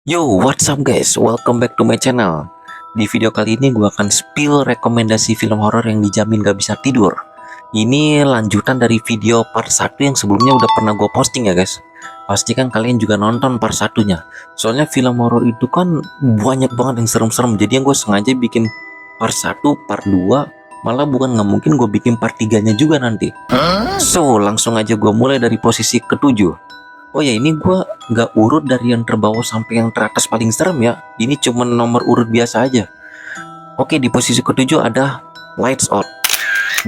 Yo, what's up guys? Welcome back to my channel. Di video kali ini gue akan spill rekomendasi film horor yang dijamin gak bisa tidur. Ini lanjutan dari video part 1 yang sebelumnya udah pernah gue posting ya guys. Pastikan kalian juga nonton part 1-nya. Soalnya film horor itu kan banyak banget yang serem-serem. Jadi yang gue sengaja bikin part 1, part 2, malah bukan nggak mungkin gue bikin part 3-nya juga nanti. So, langsung aja gue mulai dari posisi ketujuh. Oh ya, ini gue nggak urut dari yang terbawah sampai yang teratas paling serem ya. Ini cuma nomor urut biasa aja. Oke, di posisi ketujuh ada Lights Out.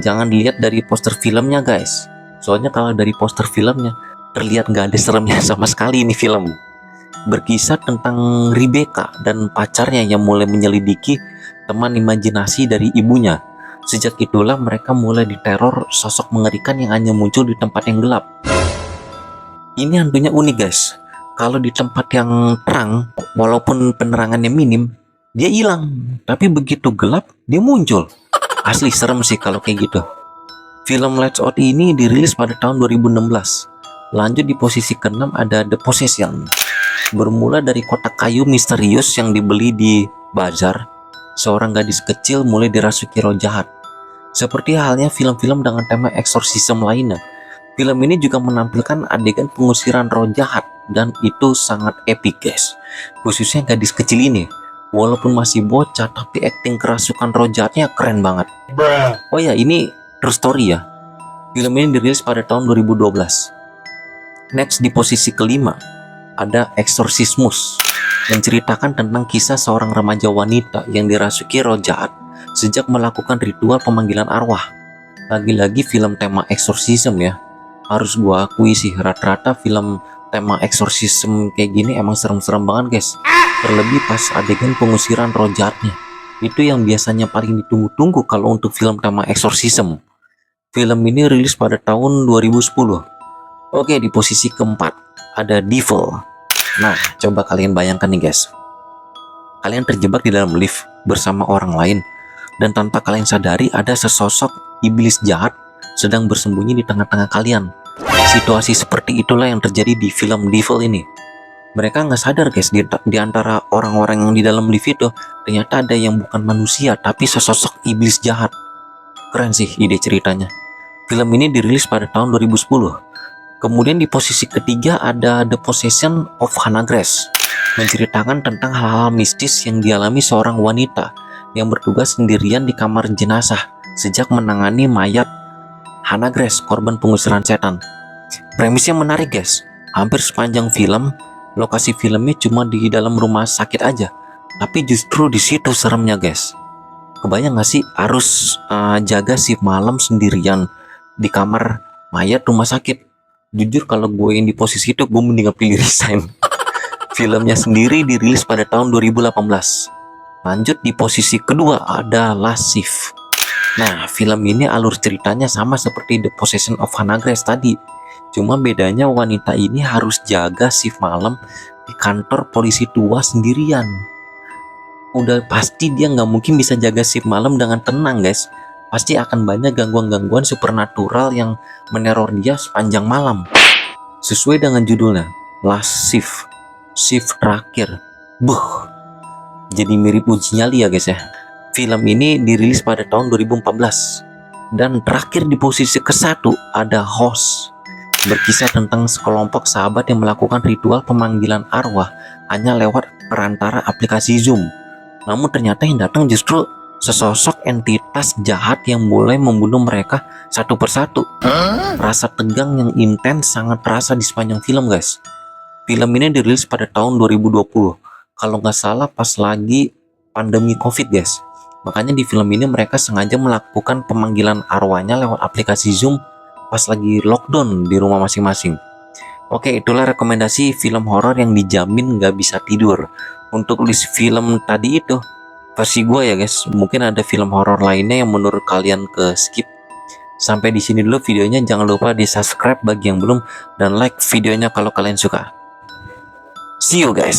Jangan dilihat dari poster filmnya guys. Soalnya kalau dari poster filmnya terlihat nggak ada seremnya sama sekali ini film. Berkisah tentang Rebecca dan pacarnya yang mulai menyelidiki teman imajinasi dari ibunya. Sejak itulah mereka mulai diteror sosok mengerikan yang hanya muncul di tempat yang gelap. Ini hantunya unik guys. Kalau di tempat yang terang, walaupun penerangannya minim, dia hilang. Tapi begitu gelap, dia muncul. Asli serem sih kalau kayak gitu. Film Lights Out ini dirilis pada tahun 2016. Lanjut di posisi ke-6 ada The Possession. Bermula dari kotak kayu misterius yang dibeli di bazar, seorang gadis kecil mulai dirasuki roh jahat. Seperti halnya film-film dengan tema eksorsisme lainnya, film ini juga menampilkan adegan pengusiran roh jahat dan itu sangat epic guys. Khususnya gadis kecil ini. Walaupun masih bocah tapi akting kerasukan roh jahatnya keren banget. Oh ya, ini true story ya. Film ini dirilis pada tahun 2012. Next di posisi kelima ada Exorcismus, menceritakan tentang kisah seorang remaja wanita yang dirasuki roh jahat sejak melakukan ritual pemanggilan arwah. Lagi-lagi film tema eksorsisme ya. Harus gua akui sih, rata-rata film tema eksorsisme kayak gini emang serem-serem banget guys. Terlebih pas adegan pengusiran roh jahatnya. Itu yang biasanya paling ditunggu-tunggu kalau untuk film tema eksorsisme. Film ini rilis pada tahun 2010. Oke, di posisi keempat ada Devil. Nah, coba kalian bayangkan nih guys. Kalian terjebak di dalam lift bersama orang lain dan tanpa kalian sadari ada sesosok iblis jahat sedang bersembunyi di tengah-tengah kalian. Situasi seperti itulah yang terjadi di film Devil ini. Mereka nggak sadar guys, di antara orang-orang yang di dalam lift itu ternyata ada yang bukan manusia tapi sesosok iblis jahat. Keren sih ide ceritanya. Film ini dirilis pada tahun 2010. Kemudian di posisi ketiga ada The Possession of Hannah Grace, menceritakan tentang hal-hal mistis yang dialami seorang wanita yang bertugas sendirian di kamar jenazah sejak menangani mayat Hannah Grace, korban pengusiran setan. Premisnya menarik guys. Hampir sepanjang film, lokasi filmnya cuma di dalam rumah sakit aja. Tapi justru di situ seremnya guys. Kebayang gak sih harus jaga shift malam sendirian di kamar mayat rumah sakit? Jujur kalau gue yang di posisi itu, gue mending pilih resign. Filmnya sendiri dirilis pada tahun 2018. Lanjut di posisi kedua ada Last Shift. Nah, film ini alur ceritanya sama seperti The Possession of Hannah Grace tadi. Cuma bedanya wanita ini harus jaga shift malam di kantor polisi tua sendirian. Udah pasti dia nggak mungkin bisa jaga shift malam dengan tenang guys. Pasti akan banyak gangguan-gangguan supernatural yang meneror dia sepanjang malam. Sesuai dengan judulnya, Last Shift, shift terakhir. Buh, jadi mirip uji nyali ya guys ya. Film ini dirilis pada tahun 2014. Dan terakhir di posisi ke-1 ada Host, berkisah tentang sekelompok sahabat yang melakukan ritual pemanggilan arwah hanya lewat perantara aplikasi Zoom. Namun ternyata yang datang justru sesosok entitas jahat yang mulai membunuh mereka satu persatu. Rasa tegang yang intens sangat terasa di sepanjang film guys. Film ini dirilis pada tahun 2020. Kalau nggak salah pas lagi pandemi COVID guys. Makanya di film ini mereka sengaja melakukan pemanggilan arwahnya lewat aplikasi Zoom pas lagi lockdown di rumah masing-masing. Oke, itulah rekomendasi film horor yang dijamin nggak bisa tidur. Untuk list film tadi itu versi gue ya guys. Mungkin ada film horor lainnya yang menurut kalian ke skip. Sampai di sini dulu videonya. Jangan lupa di subscribe bagi yang belum dan like videonya kalau kalian suka. See you guys.